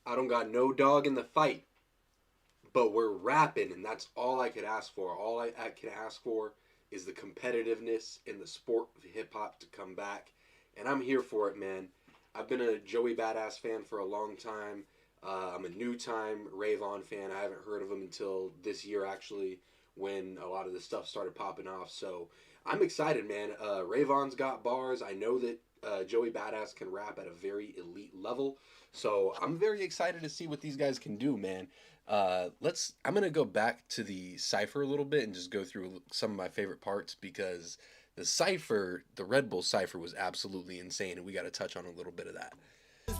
I don't got no dog in the fight, but we're rapping, and that's all I could ask for. I can ask for is the competitiveness in the sport of hip hop to come back, and I'm here for it, man. I've been a Joey Badass fan for a long time. I'm a new time Ray Vaughn fan. I haven't heard of him until this year, actually, when a lot of this stuff started popping off. So I'm excited, man. Ray Vaughn's got bars. I know that Joey Badass can rap at a very elite level. So I'm very excited to see what these guys can do, man. Let's. I'm gonna go back to the cipher a little bit and just go through some of my favorite parts because the cipher, the Red Bull cipher, was absolutely insane, and we got to touch on a little bit of that.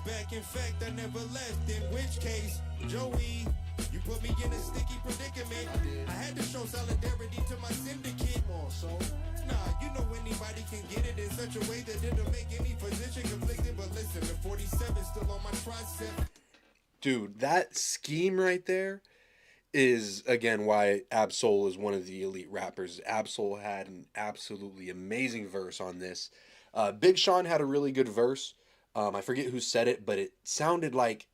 Back in fact, I never left. In which case, Joey, you put me in a sticky predicament. I had to show solidarity to my syndicate. More so, nah, you know anybody can get it in such a way that it'll make any position conflicted. But listen, the 47 still on my tricep. Dude, that scheme right there is again why Absol is one of the elite rappers. Absol had an absolutely amazing verse on this. Big Sean had a really good verse. I forget who said it, but it sounded like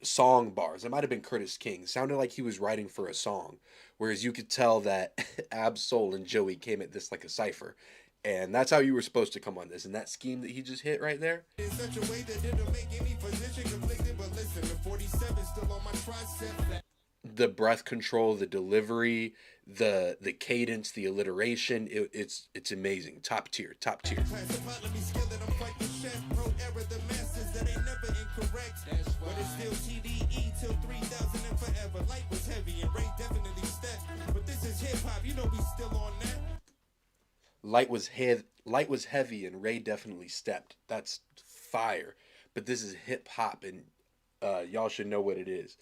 song bars. It might have been Curtis King. It sounded like he was writing for a song, whereas you could tell that Absol and Joey came at this like a cipher. And that's how you were supposed to come on this. And that scheme that he just hit right there, In such a way that it'll make any position conflicted. But listen, the 47 still on my tricep. the breath control, the delivery, the cadence, the alliteration, it's amazing. Top tier, top tier. Classified, let me skill it. I'm quite the chef. Pro era, the masters that ain't never incorrect. But it's still TDE till 3000 and forever. Light was heavy and Ray definitely stepped. But this is hip hop, you know we still on that. Light was heavy, and Ray definitely stepped. That's fire. But this is hip hop, and y'all should know what it is.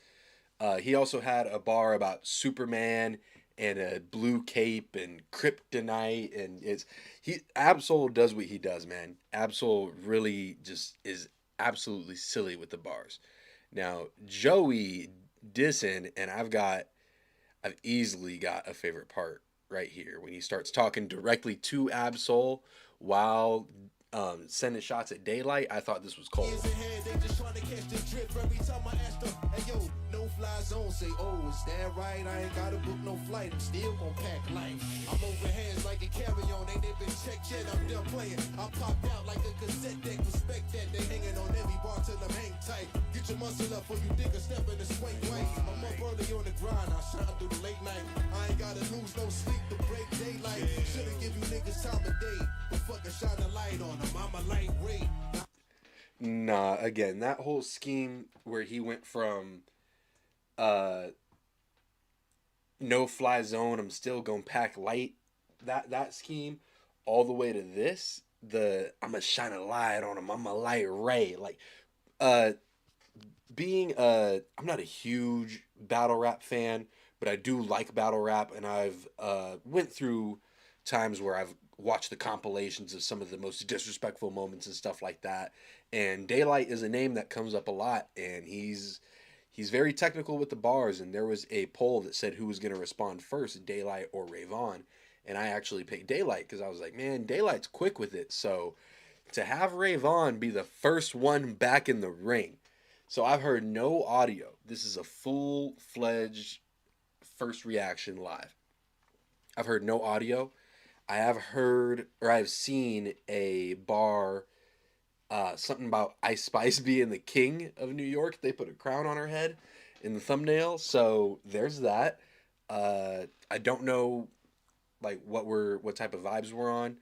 He also had a bar about Superman and a blue cape and kryptonite, and it's he Absol does what he does, man. Absol really just is absolutely silly with the bars. Now Joey dissing, and I've easily got a favorite part right here when he starts talking directly to Absol while sending shots at daylight. I thought this was cold. Years ahead, they just trying to catch the drip. Every time I ask them, hey yo, no fly zone. Say, oh, is that right? I ain't gotta book no flight. I'm still gon' pack light. I'm over hands like a carry on. Ain't even checked yet. I'm done playing. I popped out like a cassette deck. Respect that. They hanging on every bar till I'm hang tight. Get your muscle up for you think a step in the swing way. I'm up early on the grind. I shine through the late night. I ain't gotta lose no sleep to break daylight. Should've give you niggas time of day. But fucking shine a light on them. I'm a lightweight. Nah, again, that whole scheme where he went from uh no fly zone, I'm still gonna pack light, that scheme, all the way to this, the I'm gonna shine a light on him, I'm a light ray. Like uh being I'm not a huge battle rap fan, but I do like battle rap, and I've went through times where I've watched the compilations of some of the most disrespectful moments and stuff like that. And Daylight is a name that comes up a lot, and he's very technical with the bars. And there was a poll that said who was going to respond first, Daylight or Ray Vaughn, and I actually picked Daylight because I was like, man, Daylight's quick with it. So to have Ray Vaughn be the first one back in the ring, so I've heard no audio. This is a full fledged first reaction live. I've heard no audio. I have heard or I've seen a bar, something about Ice Spice being the king of New York. They put a crown on her head in the thumbnail. So there's that. I don't know like what type of vibes we're on.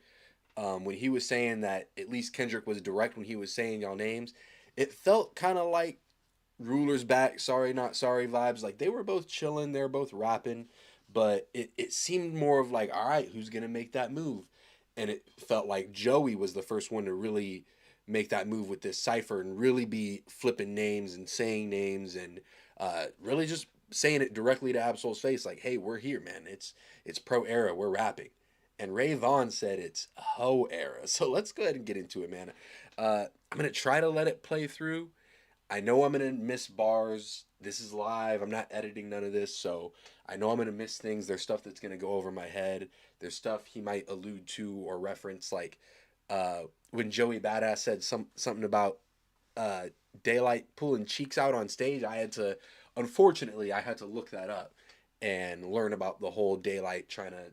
When he was saying that at least Kendrick was direct when he was saying y'all names, it felt kind of like Rulers back, sorry not sorry vibes. Like they were both chilling, they were both rapping, but it seemed more of like, all right, who's gonna make that move? And it felt like Joey was the first one to really make that move with this cipher and really be flipping names and saying names and really just saying it directly to Absol's face, like, hey, we're here, man. It's pro era, we're rapping. And Ray Vaughn said it's ho era. So let's go ahead and get into it, man. I'm gonna try to let it play through. I know I'm gonna miss bars. This is live. I'm not editing none of this, so I know I'm gonna miss things. There's stuff that's gonna go over my head. There's stuff he might allude to or reference, like when Joey Badass said something about Daylight pulling cheeks out on stage. Unfortunately, I had to look that up and learn about the whole Daylight trying to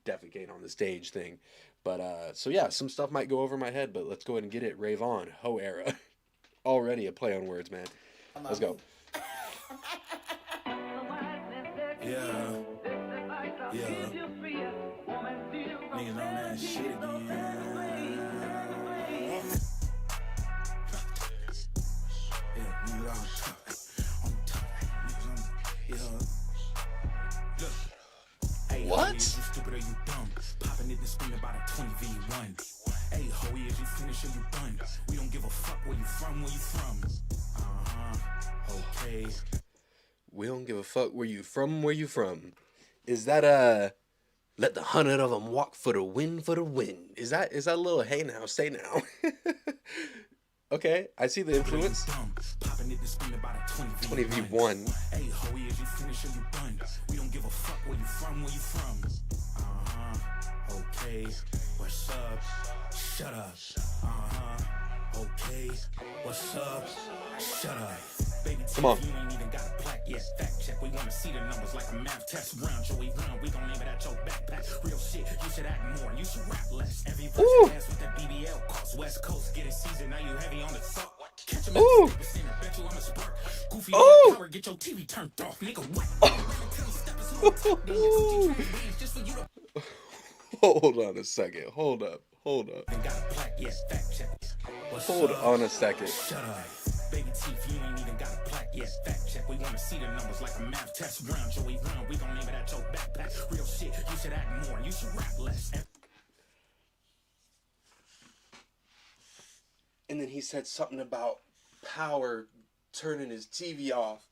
defecate on the stage thing. But so yeah, some stuff might go over my head, but let's go ahead and get it. Ray Vaughn, Ho Era. Already a play on words, man. Let's go. Yeah. Yeah. Niggas on that shit again. Yeah, niggas on top. On top. Niggas on. Yeah. Look. Hey, What? Is you stupid or you dumb? Popping it and screaming about a 20v1. Hey, ho, is you finished or you done? We don't give a fuck where you from, where you from. Okay. We don't give a fuck where you from, where you from. Is that let the 100 of them walk for the win, for the win? Is that a little hey now, say now? Okay, I see the influence. 20v1. Hey, ho, is you finished or you done? We don't give a fuck where you from, where you from. Okay. What's up? Shut up. Okay. What's up? Shut up. Baby, come on. You ain't even got a plaque yet. Fact check. We wanna see the numbers like a math test. Round Joey round. We gon' name it at your backpack. Real shit. You should act more. You should rap less. Every verse ass with that BBL cost. West Coast getting seasoned. Now you heavy on the salt. Catch him at the center. Bet you I'm a spark. Goofy power. Get your TV turned off, nigga. What? Hold on a second. Hold up. Hold on a second. Shut up. Baby teeth, you ain't even got a plaque yet. Fact check. We wanna see the numbers like a math test. Round Joey round. We gon' name it at your backpack. Real shit. You should act more. You should rap less. And then he said something about Power turning his TV off.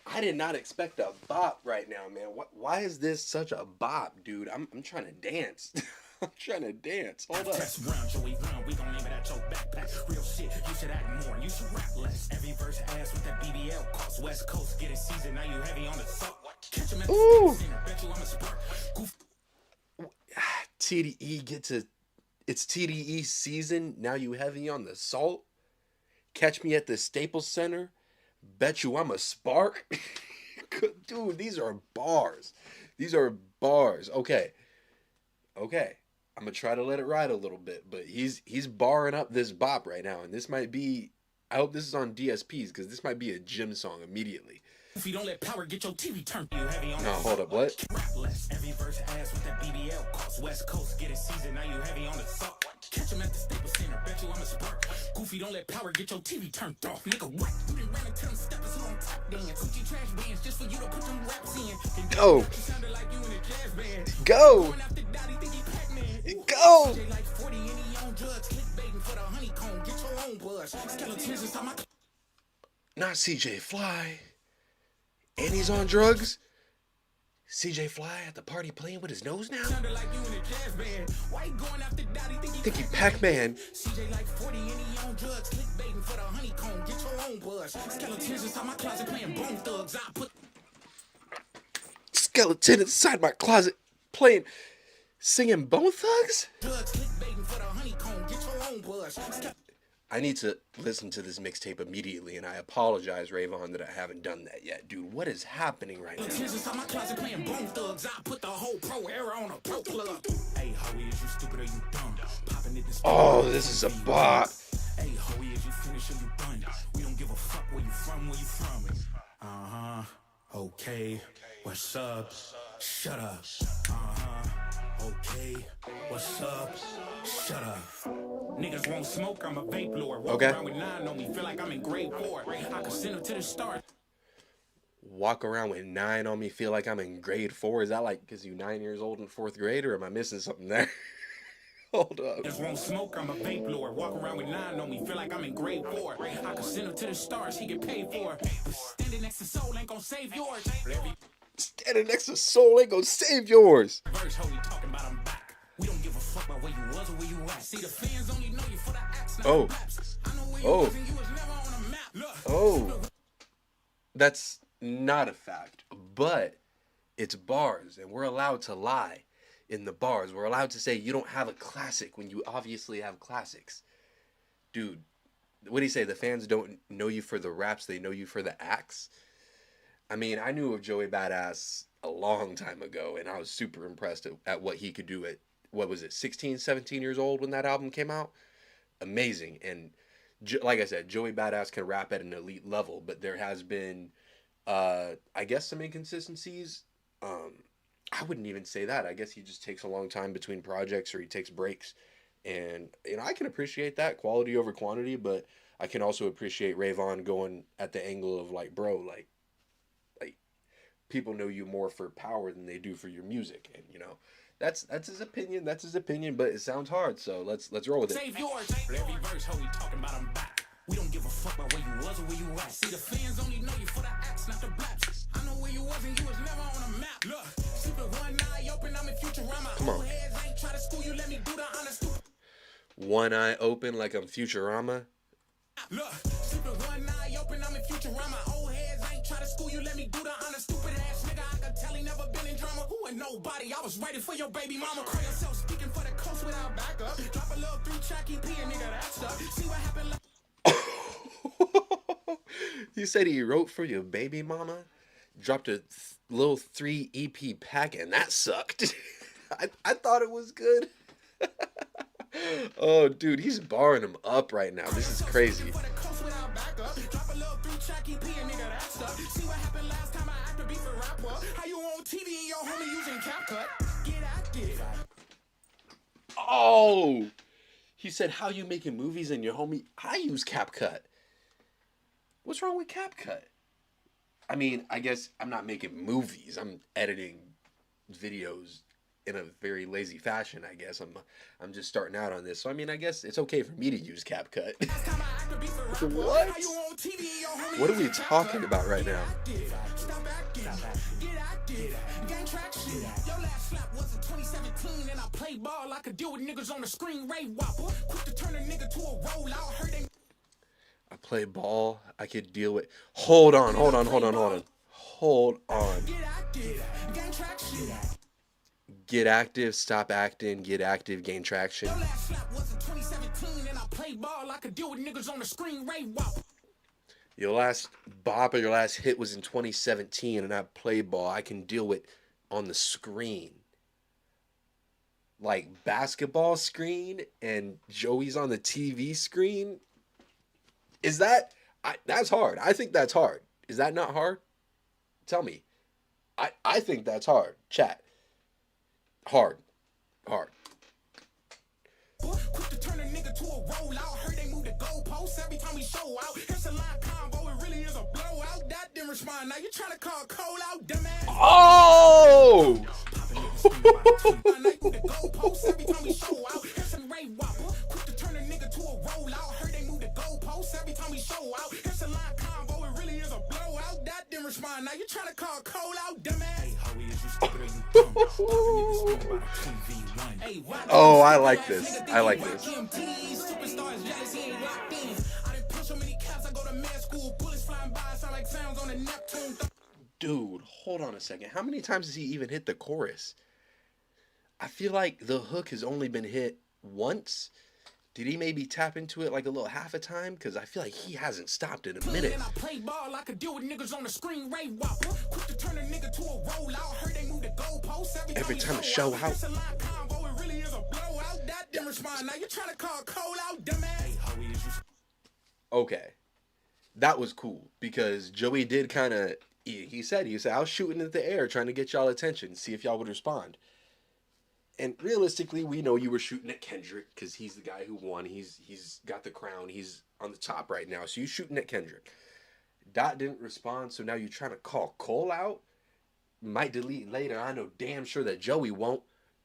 I did not expect a bop right now, man. Why is this such a bop, dude? I'm trying to dance. I'm trying to dance. Hold up. Round Joey round. We gon' name it at your backpack. Real shit. You should act more. You should rap less. Every verse ass with that BBL cost. West Coast getting seasoned. Now you heavy on the salt. Catch him at the center. Bet you I'm a spark. TDE gets a. It's TDE season. Now you heavy on the salt. Catch me at the Staples Center. Bet you I'm a spark. Dude, these are bars. These are bars. Okay. I'm gonna try to let it ride a little bit, but he's barring up this bop right now, and this might be. I hope this is on DSPs because this might be a gym song immediately. If you don't let Power get your TV turned, you heavy on. No, hold up, what? Rap less. Every verse ass with that BBL cost. West Coast getting seasoned. Now you heavy on the salt. Catch him at the Staples Center. Bet you I'm a spark. Goofy, don't let Power get your TV turned off, nigga. What? You done ran into them steppers who don't tap dance. Coochie trash bands just for you to put them raps in. Go. You sounded like you in a jazz band. Go. Going after Dottie, think he Pac-Man. Go. CJ like 40 and he on drugs. Clickbaiting for the honeycomb. Get your own buzz. Skeletons inside my. Not CJ Fly. And he's on drugs. CJ Fly at the party playing with his nose now? Like you in a jazz band. Why going after Dottie, think he Pac-Man. CJ like 40 and he on drugs. Clickbaiting for the honeycomb. Get your own buzz. Skeletons inside my closet playing Bone Thugs. I put skeleton inside my closet playing, singing Bone Thugs? drugs. Clickbaiting for the honeycomb. Get your own buzz. I need to listen to this mixtape immediately, and I apologize, Rayvon, that I haven't done that yet. Dude, what is happening right now? Inside my closet playing Bone Thugs. I put the whole pro era on a pro club. Hey, how is you stupid or you dumb? Popping it. Oh, this is a bop. Hey, how is you finished or you done? We don't give a fuck where you from, where you from. Okay. What's up? Shut up. Okay. What's up? Shut up. Niggas won't smoke, I'm a vape lord. Walk around with 9 on me, feel like I'm in grade 4. I can send them to the stars. Walk around with 9 on me, feel like I'm in grade 4. Is that like because you 9 years old in 4th grade, or am I missing something there? Hold up. Niggas won't smoke, I'm a vape lord. Walk around with 9 on me, feel like I'm in grade 4. I can send him to the stars, he get paid for. Standing next to Soul ain't gon' save yours. Standing next to Soul ain't gonna save yours. Verse, holy talking about I'm back. We don't give a fuck about where you was or where you at. See, the fans only know you for the acts, not the raps. I know where you was and you was never on a map. Look. Oh. That's not a fact, but it's bars, and we're allowed to lie in the bars. We're allowed to say you don't have a classic when you obviously have classics. dude, what do you say? The fans don't know you for the raps, they know you for the acts. I mean, I knew of Joey Badass a long time ago, and I was super impressed at what he could do at, what was it, 16, 17 years old when that album came out? Amazing. And like I said, Joey Badass can rap at an elite level, but there has been, I guess, some inconsistencies. Um, I wouldn't even say that. I guess he just takes a long time between projects or he takes breaks. And, I can appreciate that, quality over quantity, but I can also appreciate Ray Vaughn going at the angle of like, bro, like people know you more for power than they do for your music. And, that's his opinion. That's his opinion, but it sounds hard. So let's roll with it. Save yours. For every verse, how we talking about them back. We don't give a fuck about where you was or where you at. See, the fans only know you for the acts, not the blaps. I know where you was and you was never on a map. Look, sleeping one eye open, I'm in Futurama. Come on. Old heads ain't try to school you, let me do the honest. One eye open like I'm Futurama. Look, sleeping one eye open, I'm in Futurama. Old heads ain't try to school you, let me do the honest. Stupid ass nigga, I can tell he never been in drama. Who ain't nobody, I was ready for your baby mama. Call yourself speaking for the coast without backup. Drop a little 3-track EP and nigga, that stuff. See what happened like. You said he wrote for your baby mama, dropped a little 3 EP pack, and that sucked. I thought it was good. Oh, dude, he's barring him up right now. This is crazy. Oh, he said, how you making movies and your homie? I use CapCut. What's wrong with CapCut? I mean, I guess I'm not making movies. I'm editing videos in a very lazy fashion, I guess. I'm just starting out on this. So, I mean, I guess it's okay for me to use CapCut. What? What are we talking about right now? I play ball. I could deal with. Hold on. Get active, stop acting, get active, gain traction. Your last bop or your last hit was in 2017, and I play ball. I can deal with on the screen. Like basketball screen and Joey's on the TV screen. Is that that's hard. I think that's hard. Is that not hard? Tell me. I think that's hard. Chat. Hard. Quick to turn a nigga to a rollout. Heard they move the goalposts every time we show out. Here's a line combo, it really is a blowout. That didn't respond. Now you trying to call Cole out, dumbass. Oh! Quick to turn a nigga to a rollout. Heard they move the goalposts every time we show out. Here's a line combo, it really is a blowout. That didn't respond. Now you trying to call Cole out, dumbass. Oh, I like this. Dude, hold on a second. How many times has he even hit the chorus? I feel like the hook has only been hit once. Did he maybe tap into it like a little half a time? Because I feel like he hasn't stopped in a minute. Every time I show out. Okay. That was cool because Joey did kind of, he said, I was shooting in the air trying to get y'all attention, see if y'all would respond. And realistically, we know you were shooting at Kendrick because he's the guy who won. He's got the crown. He's on the top right now. So you're shooting at Kendrick. Dot didn't respond, so now you're trying to call Cole out? Might delete later. I know damn sure that Joey won't.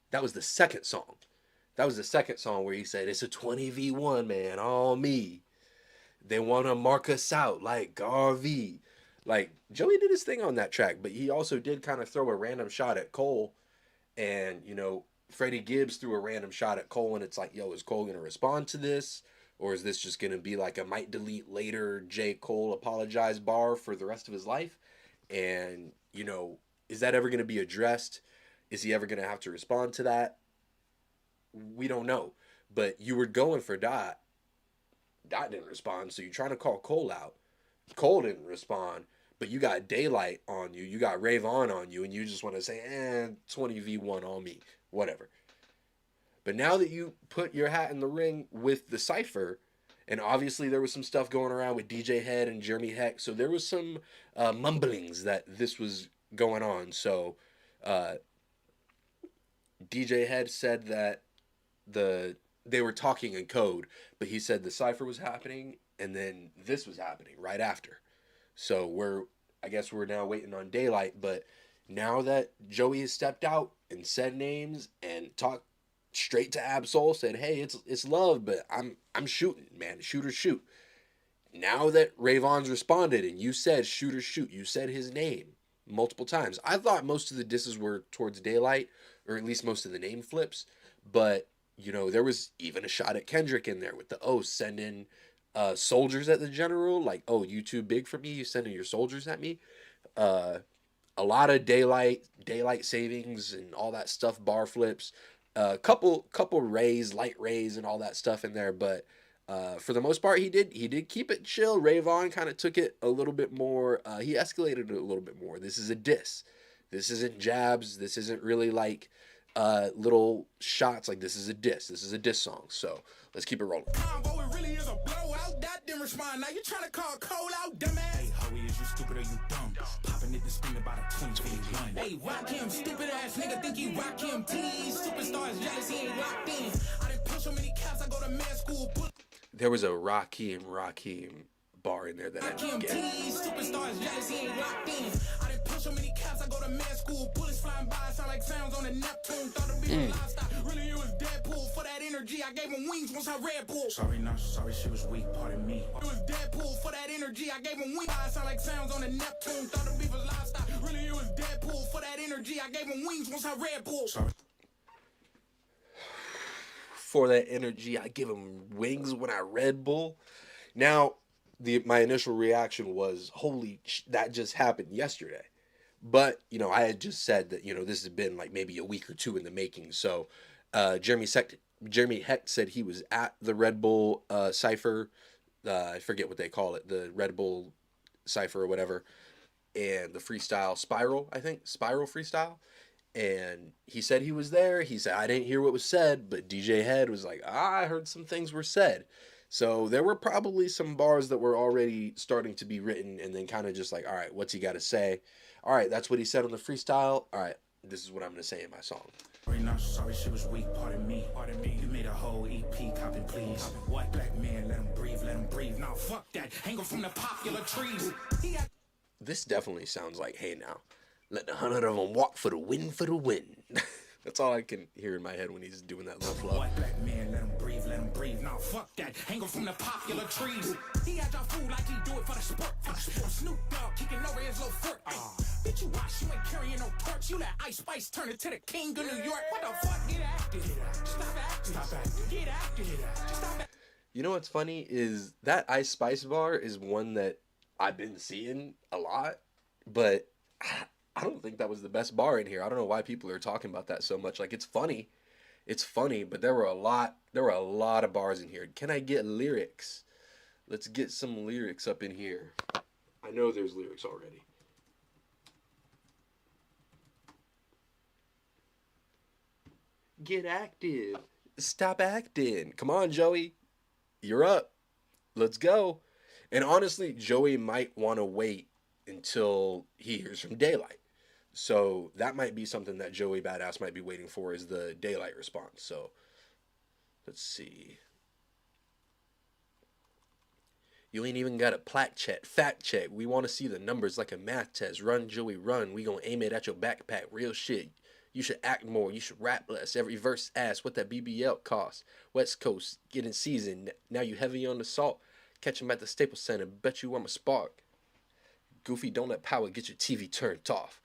That was the second song. Where he said, it's a 20v1, man, all me. They want to mark us out like Garvey. Like, Joey did his thing on that track, but he also did kind of throw a random shot at Cole. And, Freddie Gibbs threw a random shot at Cole, and it's like, yo, is Cole going to respond to this? Or is this just going to be like a might delete later J. Cole apologize bar for the rest of his life? And, is that ever going to be addressed? Is he ever going to have to respond to that? We don't know. But you were going for Dot. Dot didn't respond. So you're trying to call Cole out. Cole didn't respond, but you got Daylight on you. You got Vaughn on you, and you just want to say, 20v1 on me. Whatever. But now that you put your hat in the ring with the Cypher, and obviously there was some stuff going around with DJ Head and Jeremy Heck, so there was some mumblings that this was going on. So uh, DJ Head said that they were talking in code, but he said the Cypher was happening, and then this was happening right after. So I guess we're now waiting on Daylight, but now that Joey has stepped out and said names and talked straight to Absol, said, "Hey, it's love, but I'm shooting, man. Shoot or shoot." Now that Vaughn's responded and you said shoot or shoot, you said his name multiple times. I thought most of the disses were towards Daylight, or at least most of the name flips, but there was even a shot at Kendrick in there with the sending soldiers at the general, like, "Oh, you too big for me, you sending your soldiers at me." Uh a lot of daylight savings and all that stuff, bar flips, couple rays, light rays, and all that stuff in there. But for the most part, he did keep it chill. Vaughn kind of took it a little bit more. He escalated it a little bit more. This is a diss. This isn't jabs. This isn't really like little shots. Like, this is a diss. This is a diss song. So let's keep it rolling. Combo, it really is a blowout. That didn't respond. Now you trying to call Cole out, dumbass. Hey, Howie, is you stupid or you dumb? Popping it to spin about a 2021. Hey, rock him, stupid ass nigga. Think he rock him. Tease superstars jealous, he ain't locked in. I didn't push so many caps. I go to med school. There was a Rakim bar in there that I didn't get. Superstars jealous, he ain't locked in. I didn't push so many caps. I go to med school. Bullets flying by, sound like sounds on a Neptune. Thought it'd be a livestock. Really, it was Deadpool. For that energy, I gave him wings once I Red Bull. Sorry, not sorry, she was weak. Pardon me. It was Deadpool. For that energy, I gave him wings. Sound like sounds on a Neptune. Thought it'd be a livestock. Really, it was Deadpool. For that energy, I gave him wings once I Red Bull. Sorry. For that energy, I give him wings when I Red Bull. Now, my initial reaction was, holy, that just happened yesterday. But, I had just said that, this has been like maybe a week or two in the making. So, Jeremy Hecht said he was at the Red Bull Cypher. I forget what they call it, the Red Bull Cypher or whatever. And the freestyle Spiral freestyle. And he said he was there. He said, I didn't hear what was said, but DJ Head was like, I heard some things were said. So there were probably some bars that were already starting to be written, and then kind of just like, all right, what's he got to say? All right, that's what he said on the freestyle. All right, this is what I'm going to say in my song. Sorry, she was weak. Pardon me. You made a whole EP, copy please. What black man? Let him breathe. Now fuck that. Hang him from the popular trees. This definitely sounds like, hey now, let the 100 of them walk for the win, for the win. That's all I can hear in my head when he's doing that little flow. What black man? Let him breathe. Now fuck that. Hang him from the popular trees. He had your food like he do it for the sport. Snoop Dogg kicking over his little foot. Bitch, you watch, you ain't carrying no torch. You let Ice Spice turn it to the king of New York. What the fuck? Get active. Stop acting. Get active. Stop acting. You know what's funny is that Ice Spice bar is one that I've been seeing a lot, but I don't think that was the best bar in here. I don't know why people are talking about that so much. Like, it's funny, but there were a lot of bars in here. Can I get lyrics? Let's get some lyrics up in here. I know there's lyrics already. Get active. Stop acting. Come on, Joey. You're up. Let's go. And honestly, Joey might want to wait until he hears from Daylight. So that might be something that Joey Badass might be waiting for, is the Daylight response. So let's see. You ain't even got a plaque check, fact check. We want to see the numbers like a math test. Run, Joey, run. We gonna aim it at your backpack. Real shit. You should act more. You should rap less. Every verse asks what that BBL costs. West Coast getting seasoned. Now you heavy on the salt. Catch him at the Staples Center. Bet you I'm a spark. Goofy, don't let power get your TV turned off.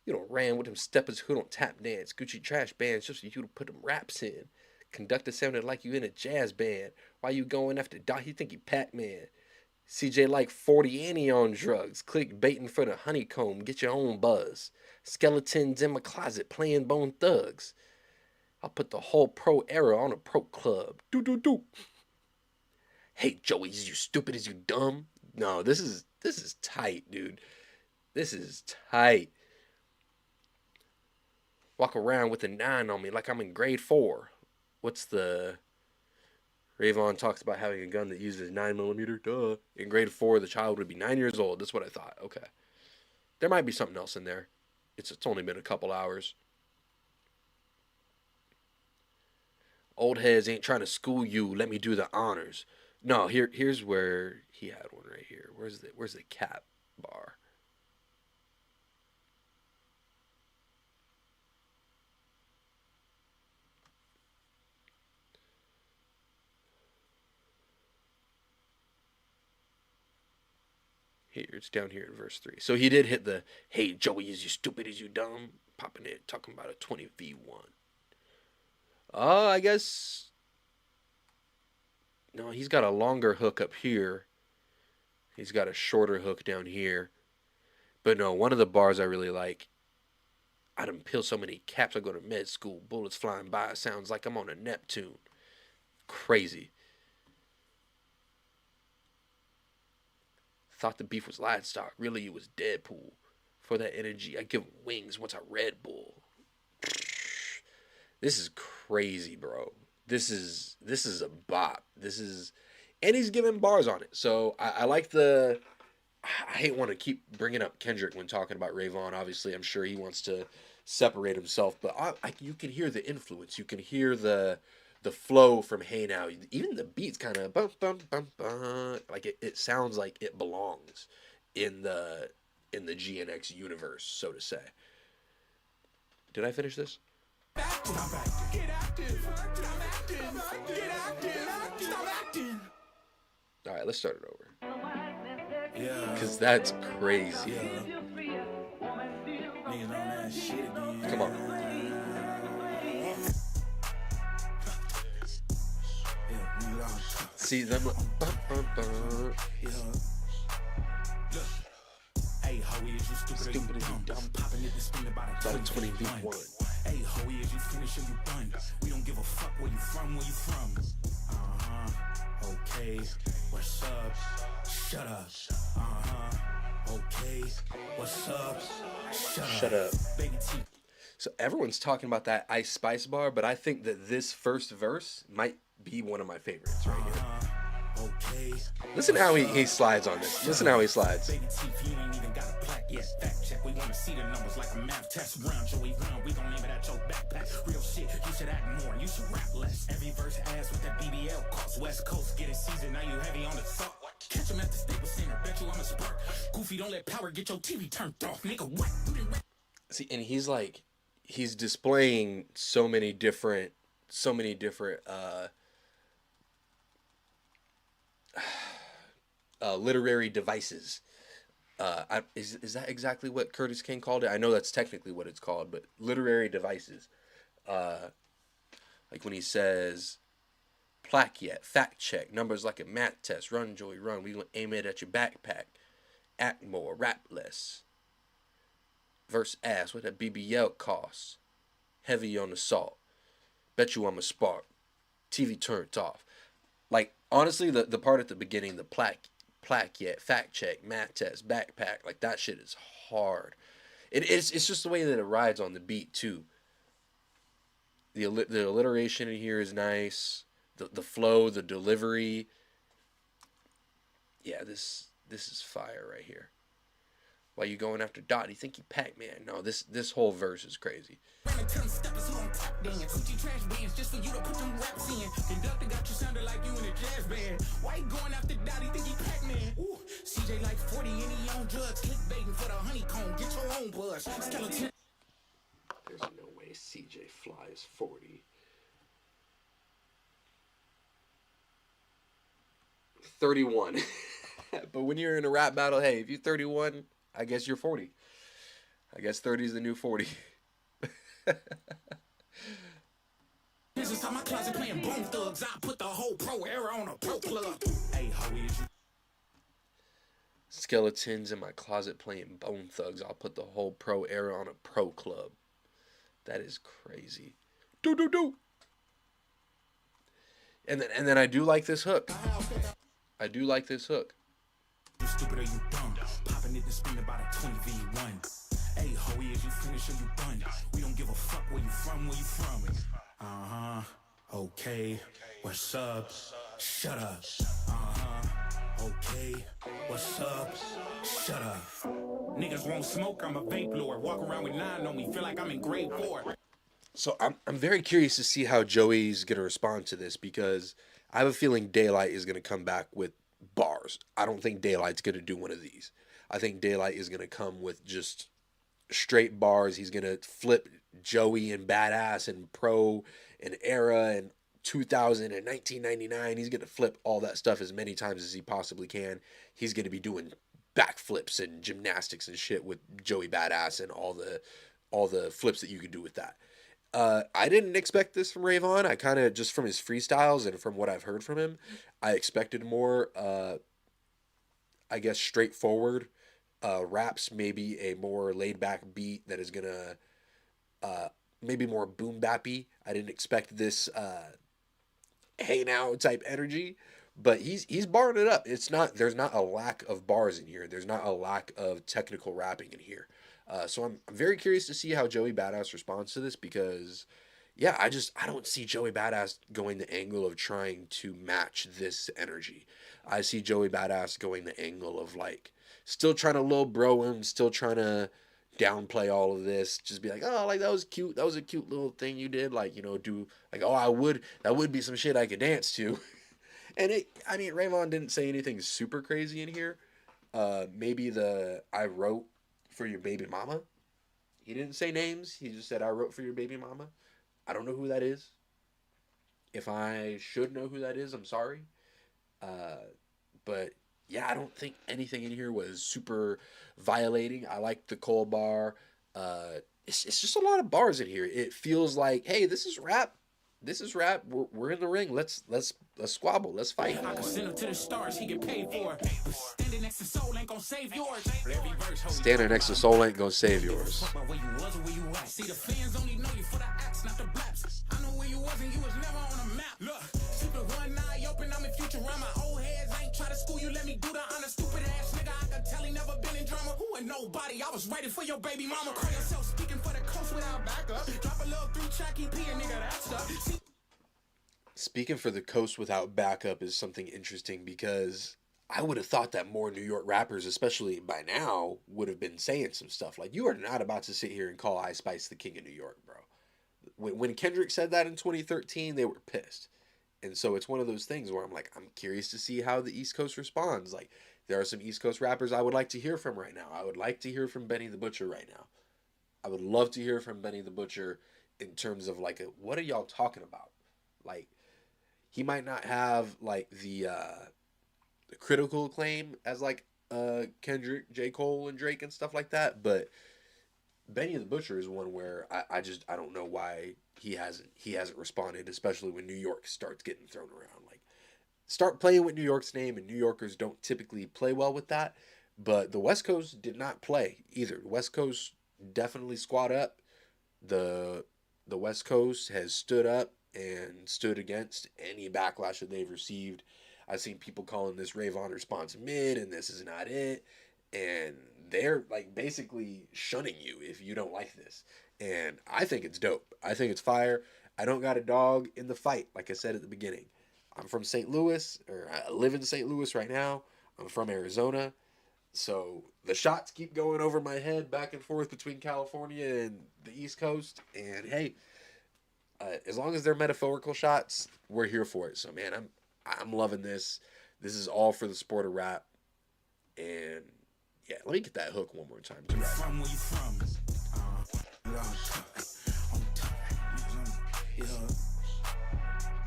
You don't ran with them steppers who don't tap dance. Gucci trash bands just for you to put them raps in. Conductor sounded like you in a jazz band. Why you going after Doc? You think you Pac-Man. CJ like 40 and he on drugs. Click baiting for the honeycomb. Get your own buzz. Skeletons in my closet playing Bone Thugs. I'll put the whole pro era on a pro club. Do. Hey, Joey, is you stupid? Is you dumb? No, this is tight, dude. This is tight. Walk around with a 9 on me like I'm in grade 4. What's the Vaughn talks about having a gun that uses 9 millimeter. Duh. In grade 4, the child would be 9 years old. That's what I thought. Okay. There might be something else in there. It's only been a couple hours. Old heads ain't trying to school you. Let me do the honors. No, here's where he had one right here. Where's the cap bar? Here, it's down here in verse 3. So he did hit the, hey, Joey, is you stupid, is you dumb? Popping it, talking about a 20v1. I guess, no, he's got a longer hook up here. He's got a shorter hook down here. But no, one of the bars I really like, I done peel so many caps, I go to med school. Bullets flying by, sounds like I'm on a Neptune. Crazy. Thought the beef was livestock. Really, it was Deadpool. For that energy, I give him wings once I Red Bull. This is crazy, bro. This is a bop. And he's giving bars on it. So I like the. I hate want to keep bringing up Kendrick when talking about Vaughn. Obviously, I'm sure he wants to separate himself, but you can hear the influence. You can hear the flow from Hey Now. Even the beats kind of bum bum bum bum. Like it sounds like it belongs in the GNX universe, so to say. Did I finish this? All right, let's start it over. Yeah. Because that's crazy. Come on. See them. Bum, bum, bum. Hey, Hoey, is you stupid as you dumb? Popping it and spinning about a 20v1. Hey, Hoey, is you finished or you done? We don't give a fuck where you from, Okay, what's up? Shut up. Okay, what's up? Shut up. Baby T. So everyone's talking about that Ice Spice bar, but I think that this first verse might be one of my favorites right here. Okay. Listen how he slides on this. Listen how he slides. Baby teeth, you ain't even got a plaque yet. Fact check, we wanna see the numbers like a math test. Round, Joey, round, we gon' name it at your backpack. Real shit, you should act more, you should rap less. Every verse ass with that BBL cost. West Coast getting seasoned, now you heavy on the thought. Catch him at the Staples Center, bet you I'm a spark. Goofy, don't let power get your TV turned off, nigga. What? See, and he's displaying so many different literary devices. Is that exactly what Curtis King called it? I know that's technically what it's called, but literary devices. Like when he says, plaque yet, fact check, numbers like a math test, run, Joey, run, we gonna aim it at your backpack, act more, rap less. Verse ass, what that BBL costs, heavy on the salt, bet you I'm a spark, TV turned off. Like, honestly, the part at the beginning, the plaque yet, fact check, math test, backpack, like that shit is hard. It's just the way that it rides on the beat too. The alliteration in here is nice. The flow, the delivery. Yeah, this is fire right here. Why you going after Dot? You think you Pac-Man? No, this whole verse is crazy. Why you going after Dot? You think he Pac-Man? Ooh, CJ like 40 and he on drugs. Clickbaiting for the honeycomb. Get your own buzz. Skeleton. There's no way CJ flies 40. 31. But when you're in a rap battle, hey, if you're 31, I guess you're 40. I guess 30 is the new 40. This is how my closet playing Bone Thugs. I put the whole pro era on a pro club. Hey, how is you? Skeletons in my closet playing Bone Thugs. I'll put the whole pro era on a pro club. That is crazy. Do. And then I do like this hook. I do like this hook. You stupid or you dumb. Popping it to spin about a 20v1. Hey, ho, is you finish or you done? We don't give a fuck where you from, where you from. Uh-huh. Okay. What's up? Shut up. Uh-huh. Okay. What's up? Shut up. Niggas won't smoke, I'm a vape lord. Walk around with 9 on me, feel like I'm in grade 4. So I'm very curious to see how Joey's gonna respond to this because I have a feeling Daylight is gonna come back with bars. I don't think Daylight's gonna do one of these. I think Daylight is gonna come with just straight bars. He's gonna flip Joey and Badass and Pro and Era and 2000 and 1999. He's gonna flip all that stuff as many times as he possibly can. He's gonna be doing backflips and gymnastics and shit with Joey Badass and all the flips that you could do with that. I didn't expect this from Vaughn. I kind of just from his freestyles and from what I've heard from him, I expected more. I guess straightforward raps, maybe a more laid back beat that is gonna maybe more boom bappy. I didn't expect this hey now type energy, but he's barring it up. It's not there's not a lack of bars in here. There's not a lack of technical rapping in here. So I'm very curious to see how Joey Badass responds to this because yeah, I don't see Joey Badass going the angle of trying to match this energy. I see Joey Badass going the angle of like still trying to low bro him, still trying to downplay all of this. Just be like, oh, like that was cute. That was a cute little thing you did. Like do like oh that would be some shit I could dance to. And I mean, Raymond didn't say anything super crazy in here. Maybe the I wrote for your baby mama. He didn't say names. He just said I wrote for your baby mama. I don't know who that is. If I should know who that is, I'm sorry. Uh, but yeah, I don't think anything in here was super violating. I like the Cole bar. It's just a lot of bars in here. It feels like, hey, this is rap. This is rap. We're in the ring. Let's squabble. Let's fight. I can send him to the stars, he get paid for it. Standing next to Soul ain't gonna save yours. Every verse, Standing next to Soul ain't gonna save yours. Fuck about where you was or where you at. See, the fans only know you for the acts, not the blaps. I know where you was and you was never on a map. Look, sleeping one eye open, I'm in future rhyme. My old heads ain't try to school you, let me do the honor. Stupid ass nigga, I can tell he never been in drama. Who and nobody, I was ready for your baby mama. Call yourself speaking for the coast without backup. Drop a little 3-track EP and nigga, that stuff. See, Speaking for the coast without backup is something interesting because I would have thought that more New York rappers, especially by now, would have been saying some stuff. Like, you are not about to sit here and call Ice Spice the king of New York, bro. When Kendrick said that in 2013, they were pissed. And so it's one of those things where I'm like, I'm curious to see how the East Coast responds. Like, there are some East Coast rappers I would like to hear from right now. I would like to hear from Benny the Butcher right now. I would love to hear from Benny the Butcher in terms of, like, what are y'all talking about? Like, he might not have like the critical acclaim as like Kendrick, J. Cole, and Drake and stuff like that, but Benny the Butcher is one where I don't know why he hasn't responded, especially when New York starts getting thrown around. Like start playing with New York's name, and New Yorkers don't typically play well with that. But the West Coast did not play either. The West Coast definitely squad up. The the West Coast has stood up and stood against any backlash that they've received. I've seen people calling this Vaughn response mid and this is not it. And they're like basically shunning you if you don't like this. And I think it's dope. I think it's fire. I don't got a dog in the fight, like I said at the beginning. I'm from St. Louis, or I live in St. Louis right now. I'm from Arizona. So the shots keep going over my head back and forth between California and the East Coast. And hey, as long as they're metaphorical shots, we're here for it. So man, I'm loving this. This is all for the sport of rap. And yeah, let me get that hook one more time. from where you from?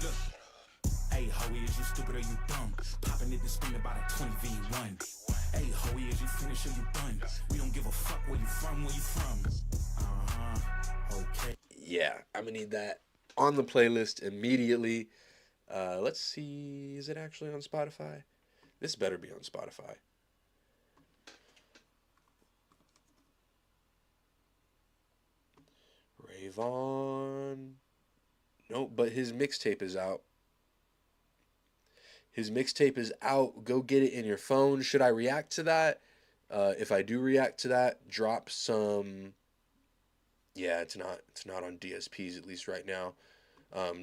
Look, hey, how is you stupid or you dumb? Popping it and spin about a 20v1. Hey, how is you finish or you done? We don't give a fuck where you from, where you from. Okay. Yeah, I'm gonna need that on the playlist immediately. Let's see, is it actually on Spotify? This better be on Spotify. Vaughn. Nope, but his mixtape is out. His mixtape is out. Go get it in your phone. Should I react to that? If I do react to that, drop some. Yeah, it's not on DSPs at least right now.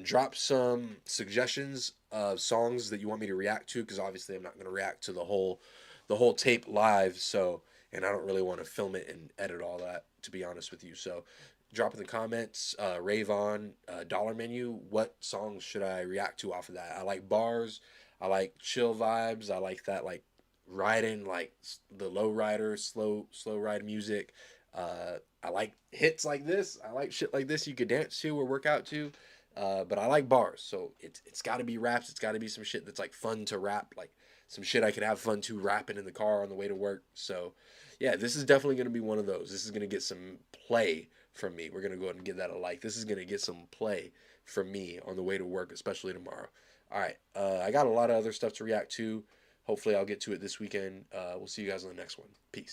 Drop some suggestions of songs that you want me to react to, because obviously I'm not going to react to the whole tape live. So, and I don't really want to film it and edit all that, to be honest with you. So drop in the comments, Vaughn, Dollar Menu, what songs should I react to off of that? I like bars. I like chill vibes. I like that, like riding, like the low rider, slow ride music. I like hits like this. I like shit like this you could dance to or work out to. But I like bars, so it's got to be raps. It's got to be some shit that's like fun to rap, like some shit I could have fun to rapping in the car on the way to work. So, yeah, this is definitely gonna be one of those. This is gonna get some play from me. We're gonna go ahead and give that a like. This is gonna get some play from me on the way to work, especially tomorrow. All right, I got a lot of other stuff to react to. Hopefully, I'll get to it this weekend. We'll see you guys on the next one. Peace.